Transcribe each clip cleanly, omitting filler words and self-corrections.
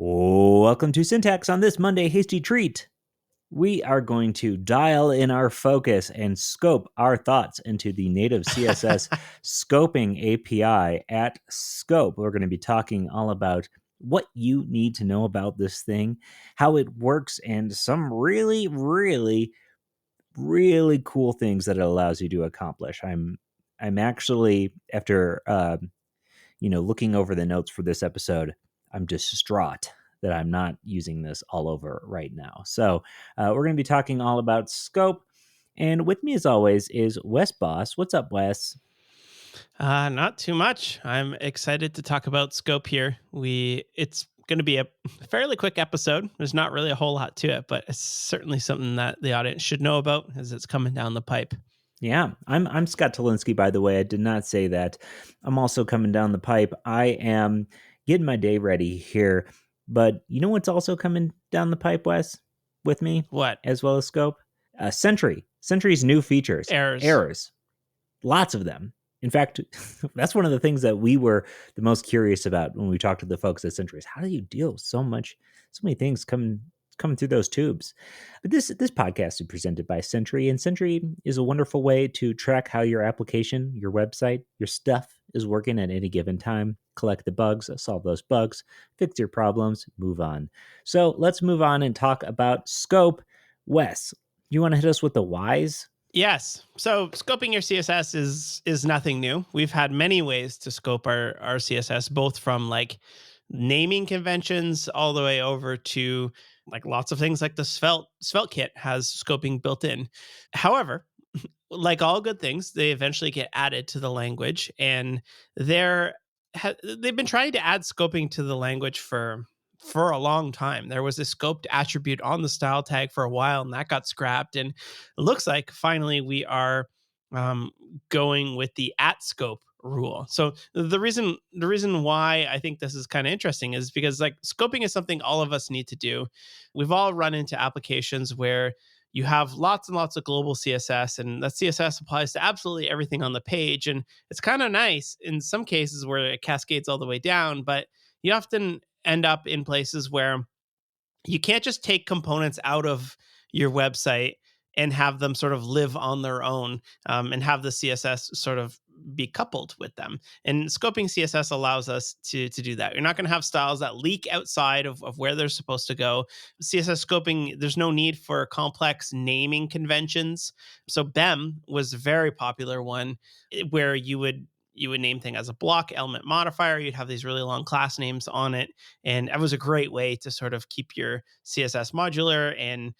Welcome to Syntax on this Monday Hasty Treat. We are going to dial in our focus and scope our thoughts into the native CSS scoping API at Scope. We're going to be talking all about what you need to know about this thing, how it works, and some really cool things that it allows you to accomplish. I'm actually, after looking over the notes for this episode, I'm distraught that I'm not using this all over right now. So we're going to be talking all about scope. And with me, as always, is Wes Boss. What's up, Wes? Not too much. I'm excited to talk about scope here. It's going to be a fairly quick episode. There's not really a whole lot to it, but it's certainly something that the audience should know about as it's coming down the pipe. Yeah, I'm Scott Tolinsky, by the way. I did not say that. I'm also coming down the pipe. I am getting my day ready here. But you know what's also coming down the pipe, Wes, with me? What? As well as Scope? Sentry. Sentry's new features. Errors. Lots of them. In fact, that's one of the things that we were the most curious about when we talked to the folks at Sentry is how do you deal with so many things coming through those tubes? But this podcast is presented by Sentry, and Sentry is a wonderful way to track how your application, your website, your stuff is working at any given time. Collect the bugs, solve those bugs, fix your problems, move on. So let's move on and talk about scope. Wes, you want to hit us with the whys? Yes. So scoping your CSS is nothing new. We've had many ways to scope our CSS, both from like naming conventions all the way over to like lots of things like the Svelte kit has scoping built in. However, like all good things, they eventually get added to the language, and they've been trying to add scoping to the language for a long time. There was a scoped attribute on the style tag for a while, and that got scrapped. And it looks like finally we are going with the at scope rule. So the reason why I think this is kind of interesting is because like scoping is something all of us need to do. We've all run into applications where you have lots and lots of global CSS, and that CSS applies to absolutely everything on the page. And it's kind of nice in some cases where it cascades all the way down, but you often end up in places where you can't just take components out of your website and have them sort of live on their own, and have the CSS sort of be coupled with them. And scoping CSS allows us to do that. You're not going to have styles that leak outside of where they're supposed to go. CSS scoping, there's no need for complex naming conventions. So BEM was a very popular one where you would name thing as a block element modifier. You'd have these really long class names on it. And that was a great way to sort of keep your CSS modular and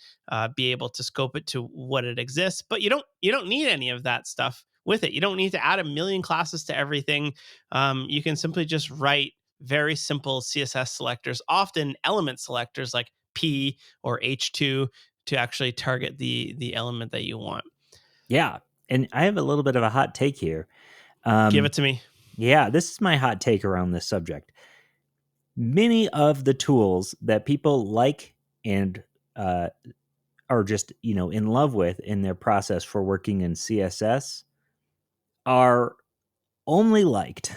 be able to scope it to what it exists. But you don't need any of that stuff with it. You don't need to add a million classes to everything. You can simply just write very simple CSS selectors, often element selectors like P or H2 to actually target the element that you want. Yeah. And I have a little bit of a hot take here. Give it to me. Yeah, this is my hot take around this subject. Many of the tools that people like and are just, in love with in their process for working in CSS are only liked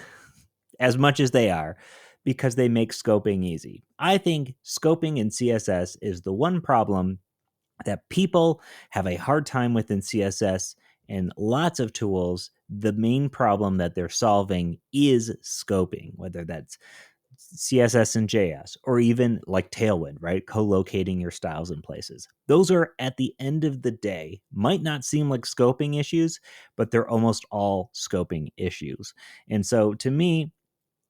as much as they are because they make scoping easy. I think scoping in CSS is the one problem that people have a hard time with in CSS, and lots of tools, the main problem that they're solving is scoping, whether that's CSS and JS, or even like Tailwind, right? Co-locating your styles in places. Those are, at the end of the day, might not seem like scoping issues, but they're almost all scoping issues. And so to me,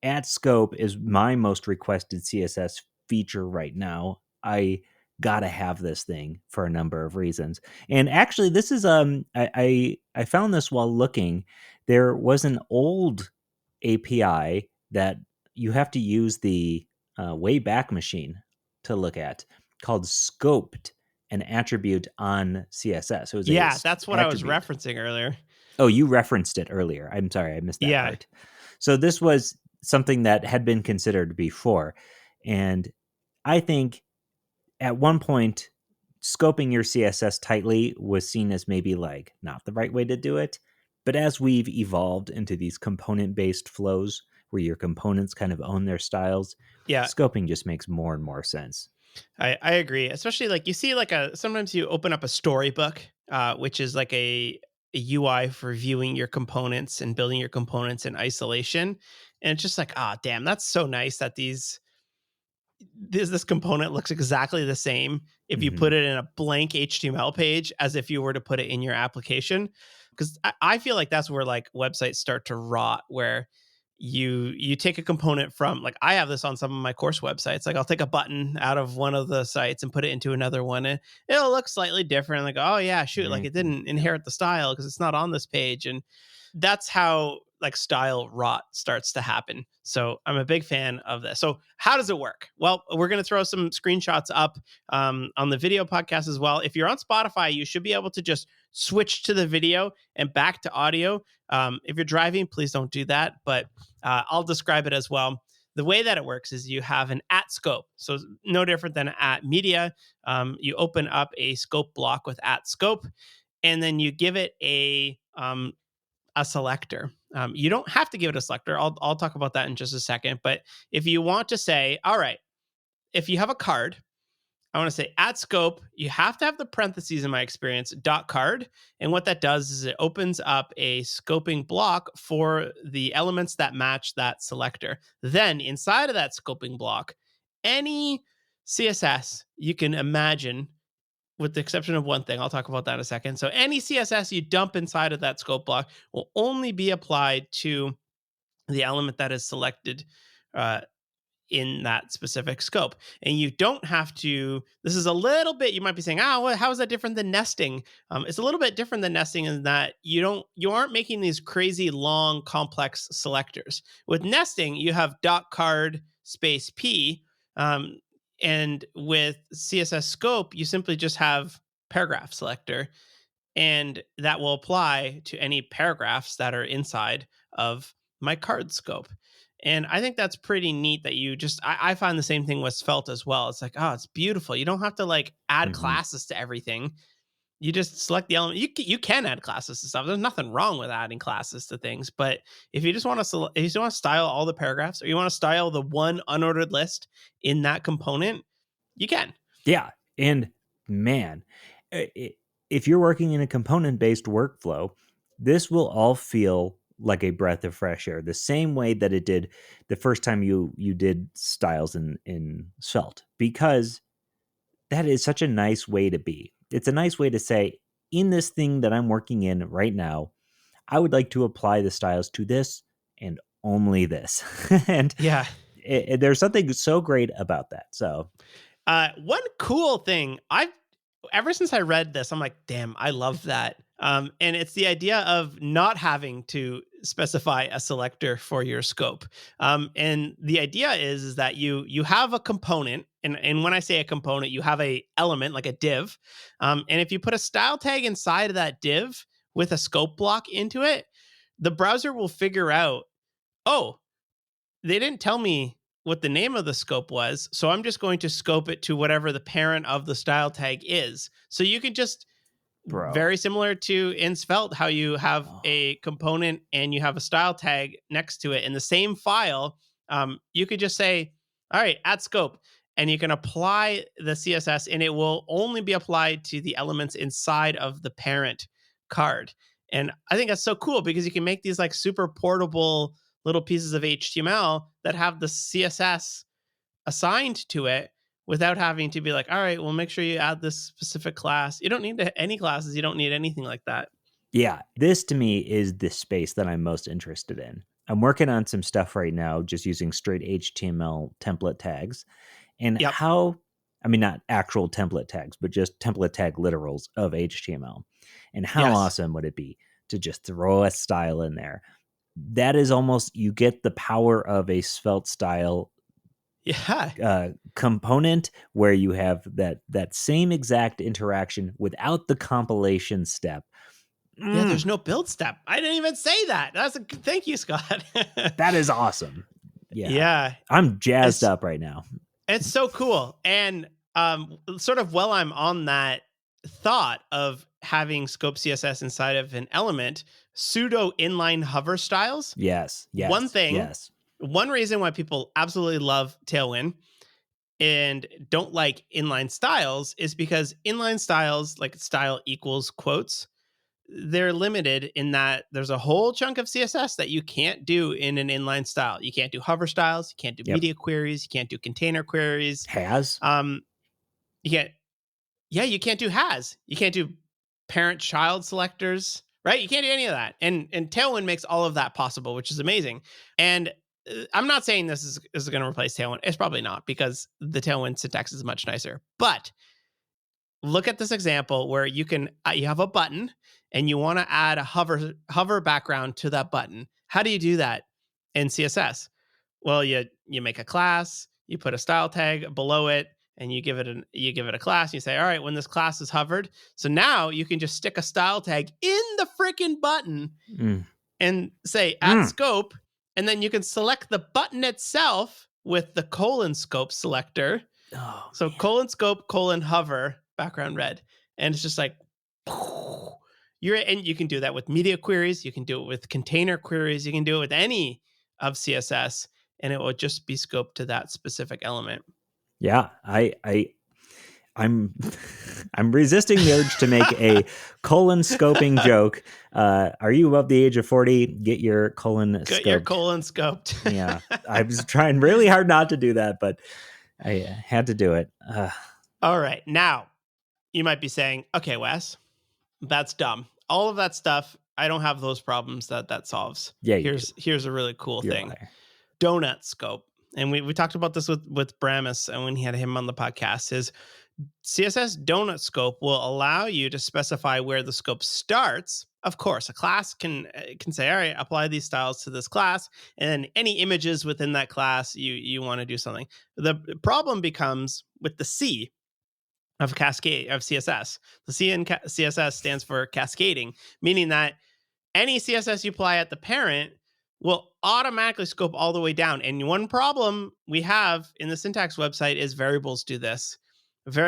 at scope is my most requested CSS feature right now. I gotta have this thing for a number of reasons. And actually, this is I found this while looking. There was an old API that you have to use the Wayback Machine to look at called scoped an attribute on CSS. So it was That's what attribute. I was referencing earlier. Oh, you referenced it earlier. I'm sorry, I missed that part. So this was something that had been considered before. And I think at one point, scoping your CSS tightly was seen as maybe like not the right way to do it. But as we've evolved into these component-based flows where your components kind of own their styles, Yeah, scoping just makes more and more sense. I agree. Especially like you see like sometimes you open up a storybook, which is like a UI for viewing your components and building your components in isolation. And it's just like, ah, damn, that's so nice that this component looks exactly the same if you Hmm. put it in a blank HTML page as if you were to put it in your application. Because I feel like that's where like websites start to rot, where you take a component from, like I have this on some of my course websites. Like I'll take a button out of one of the sites and put it into another one, and it'll look slightly different. Like, oh yeah, shoot, like it didn't Yep. inherit the style because it's not on this page. And that's how like style rot starts to happen. So I'm a big fan of this. So how does it work? Well, we're going to throw some screenshots up on the video podcast as well. If you're on Spotify, you should be able to just switch to the video and back to audio. If you're driving, please don't do that, but I'll describe it as well. The way that it works is you have an at scope. So no different than at media. You open up a scope block with at scope, and then you give it a selector. You don't have to give it a selector. I'll talk about that in just a second. But if you want to say, all right, if you have a card, I want to say at scope, you have to have the parentheses in my experience, dot card. And what that does is it opens up a scoping block for the elements that match that selector. Then inside of that scoping block, any CSS you can imagine, with the exception of one thing. I'll talk about that in a second. So any CSS you dump inside of that scope block will only be applied to the element that is selected uh, in that specific scope. And you don't have to, this is a little bit, you might be saying, well, how is that different than nesting? It's a little bit different than nesting in that you aren't making these crazy long, complex selectors. With nesting, you have dot card space P. And with CSS scope, you simply just have paragraph selector, and that will apply to any paragraphs that are inside of my card scope. And I think that's pretty neat that you just, I find the same thing with Svelte as well. It's like, oh, it's beautiful. You don't have to like add Hmm. classes to everything. You just select the element. You can add classes to stuff. There's nothing wrong with adding classes to things. But if you just want to, if you just want to style all the paragraphs, or you want to style the one unordered list in that component, you can. Yeah. And man, if you're working in a component based workflow, this will all feel like a breath of fresh air, the same way that it did the first time you did styles in Svelte, because that is such a nice way to be. It's a nice way to say, in this thing that I'm working in right now, I would like to apply the styles to this and only this. And Yeah. there's something so great about that. So, One cool thing I've ever since I read this, I'm like, damn, I love that. And it's the idea of not having to specify a selector for your scope. And the idea is that you have a component, and when I say a component, you have a element like a div. And if you put a style tag inside of that div with a scope block into it, the browser will figure out, oh, they didn't tell me what the name of the scope was, so I'm just going to scope it to whatever the parent of the style tag is. So you can just, bro. very similar to in Svelte, how you have Oh, a component and you have a style tag next to it in the same file. You could just say, all right, add scope, and you can apply the CSS, and it will only be applied to the elements inside of the parent card. And I think that's so cool because you can make these like super portable little pieces of HTML that have the CSS assigned to it without having to be like, all right, well, make sure you add this specific class. You don't need any classes. You don't need anything like that. yeah, this to me is the space that I'm most interested in. I'm working on some stuff right now just using straight HTML template tags, and Yep. how, I mean, not actual template tags, but just template tag literals of HTML. And how Yes. awesome would it be to just throw a style in there? That is almost, you get the power of a Svelte style Yeah. component where you have that same exact interaction without the compilation step. Yeah. Mm, There's no build step. I didn't even say that. That's a thank you, Scott. that is awesome. Yeah, Yeah. I'm jazzed It's up right now. it's so cool. And sort of while I'm on that thought of having scope CSS inside of an element, pseudo inline hover styles. Yes, One yes, thing yes. one reason why people absolutely love Tailwind and don't like inline styles is because inline styles, like style equals quotes, they're limited in that there's a whole chunk of CSS that you can't do in an inline style. You can't do hover styles, you can't do Yep. media queries, you can't do container queries. Has? You can't, yeah, you can't do has. You can't do parent-child selectors, right? You can't do any of that. And Tailwind makes all of that possible, which is amazing. And I'm not saying this is going to replace Tailwind. It's probably not, because the Tailwind syntax is much nicer. But look at this example where you have a button and you want to add a hover background to that button. How do you do that in CSS? Well, you make a class, you put a style tag below it, and you give it a class. And you say, all right, when this class is hovered, so now you can just stick a style tag in the freaking button and say at scope, and then you can select the button itself with the colon scope selector. Oh, so man. colon scope colon hover background red, and it's just like and you can do that with media queries, you can do it with container queries, you can do it with any of CSS, and it will just be scoped to that specific element. Yeah, I'm I'm resisting the urge to make a colon scoping joke. Are you above the age of 40? Get your colon scoped. Get your colon scoped. Yeah, I was trying really hard not to do that, but I had to do it. All right, now you might be saying, okay, Wes, that's dumb. All of that stuff, I don't have those problems that solves. Yeah, here's a really cool You're a thing. liar. Donut scope. And we talked about this with Bramus, and when he had him on the podcast, is CSS donut scope will allow you to specify where the scope starts. Of course, a class can say, all right, apply these styles to this class, and then any images within that class you want to do something. The problem becomes with the C of cascade of CSS. The C in CSS stands for cascading, meaning that any CSS you apply at the parent will automatically scope all the way down. And one problem we have in the syntax website is variables do this.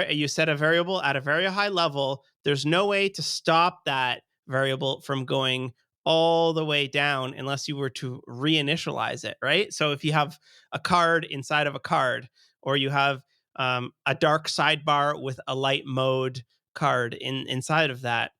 You set a variable at a very high level. There's no way to stop that variable from going all the way down unless you were to reinitialize it, right? So if you have a card inside of a card, or you have a dark sidebar with a light mode card inside of that,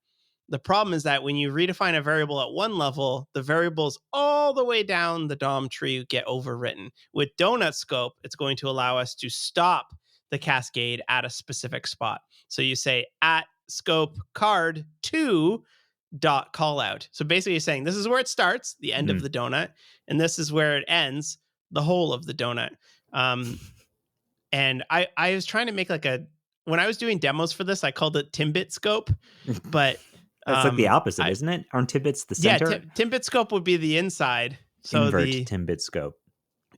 the problem is that when you redefine a variable at one level, the variables all the way down the DOM tree get overwritten. With donut scope, it's going to allow us to stop the cascade at a specific spot. So you say at scope card 2 dot callout. So basically you're saying this is where it starts, the end of the donut, and this is where it ends, the whole of the donut. And I was trying to make when I was doing demos for this, I called it Timbit scope, but That's like the opposite, isn't it? Aren't Timbits the center? Yeah, Timbit scope would be the inside. So Invert the Timbit scope.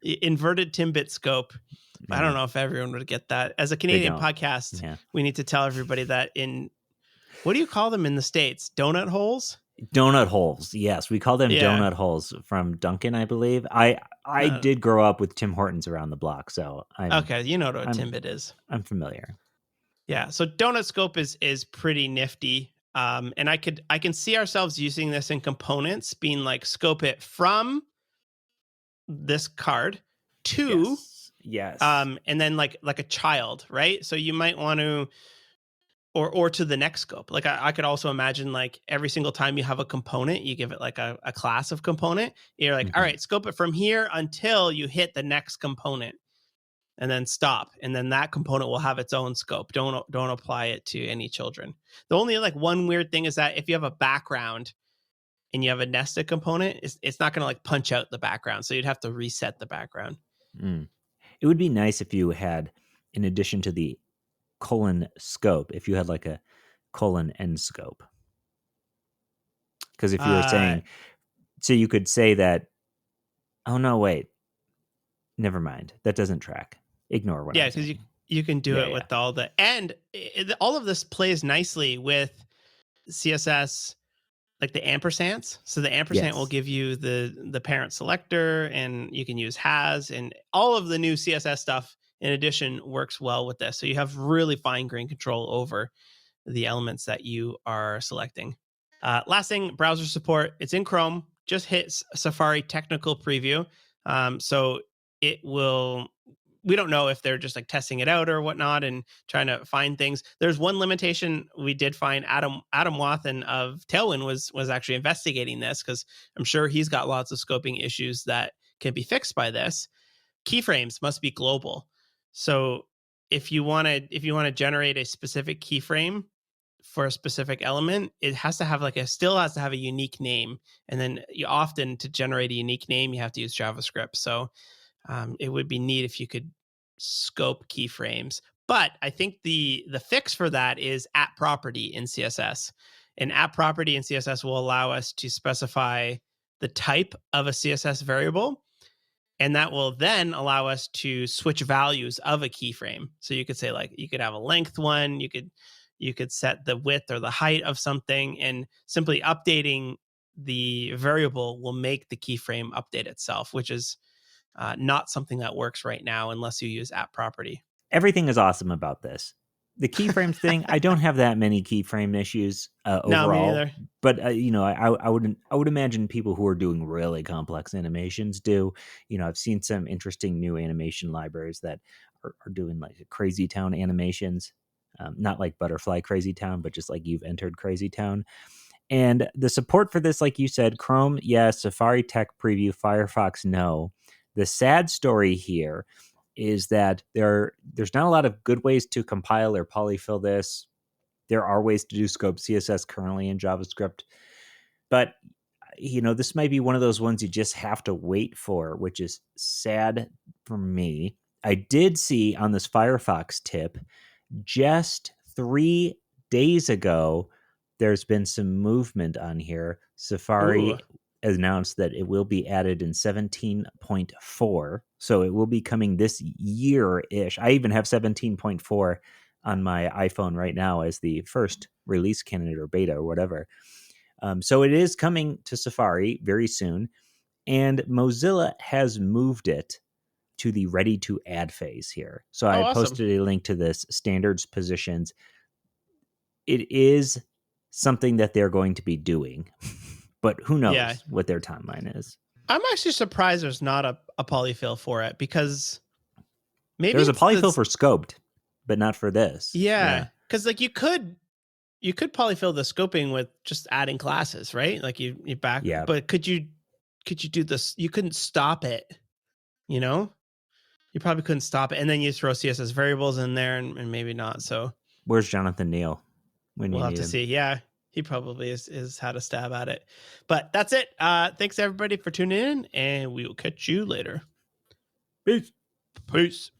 Inverted Timbit scope. I don't know if everyone would get that. As a Canadian podcast, we need to tell everybody that what do you call them in the States? Donut holes? Donut holes. Yes, we call them donut holes from Duncan, I believe. I did grow up with Tim Hortons around the block, so okay, you know what a Timbit is. I'm familiar. Yeah, so donut scope is pretty nifty. And I can see ourselves using this in components, being like scope it from this card to yes. And then like a child, right? So you might want to or to the next scope. Like I could also imagine like every single time you have a component, you give it like a class of component. You're like, all right, scope it from here until you hit the next component. And then stop, and then that component will have its own scope. Don't apply it to any children. The only like one weird thing is that if you have a background and you have a nested component, it's not going to like punch out the background, so you'd have to reset the background. It would be nice if you had, in addition to the colon scope, if you had like a colon end scope. Because if you were saying, so you could say that, oh no, wait, never mind, that doesn't track. Ignore what I'm saying. Because you can do it with all the, and all of this plays nicely with CSS, like the ampersands. So the ampersand will give you the parent selector, and you can use has, and all of the new CSS stuff in addition works well with this. So you have really fine grained control over the elements that you are selecting. Last thing, browser support. It's in Chrome. Just hit Safari technical preview. So it will. We don't know if they're just like testing it out or whatnot and trying to find things. There's one limitation we did find. Adam Wathan of Tailwind was actually investigating this because I'm sure he's got lots of scoping issues that can be fixed by this. Keyframes must be global. So if you want to generate a specific keyframe for a specific element, it has to have still has to have a unique name. And then you often, to generate a unique name, you have to use JavaScript. So it would be neat if you could scope keyframes. But I think the fix for that is at property in CSS. An at property in CSS will allow us to specify the type of a CSS variable, and that will then allow us to switch values of a keyframe. So you could say, like, you could have a length one, you could set the width or the height of something, and simply updating the variable will make the keyframe update itself, which is not something that works right now unless you use app property. Everything is awesome about this. The keyframes thing, I don't have that many keyframe issues No, me overall, neither. but I would imagine people who are doing really complex animations do. I've seen some interesting new animation libraries that are doing like Crazy Town animations, not like Butterfly Crazy Town, but just like you've entered Crazy Town. And the support for this, like you said, Chrome, yes, Safari Tech Preview, Firefox, no. The sad story here is that there's not a lot of good ways to compile or polyfill this. There are ways to do scope CSS currently in JavaScript, but this might be one of those ones you just have to wait for, which is sad for me. I did see on this Firefox tip just 3 days ago, there's been some movement on here. Safari Ooh. announced that it will be added in 17.4. So it will be coming this year-ish. I even have 17.4 on my iPhone right now as the first release candidate or beta or whatever. So it is coming to Safari very soon. And Mozilla has moved it to the ready to add phase here. So Oh, I awesome. posted a link to this standards positions. It is something that they're going to be doing, but who Yeah. knows what their timeline is. I'm actually surprised there's not a polyfill for it, because maybe There's a it's polyfill this. for scoped, but not for this. Yeah. Yeah. Because like you could polyfill the scoping with just adding classes, right? Like you back, Yeah. but could you do this? You couldn't stop it, you know? You probably couldn't stop it. And then you throw CSS variables in there and maybe not. So Where's Jonathan Neal when you we'll have need to him? see. Yeah. He probably is had a stab at it. But that's it. Thanks everybody for tuning in, and we will catch you later. Peace. Peace.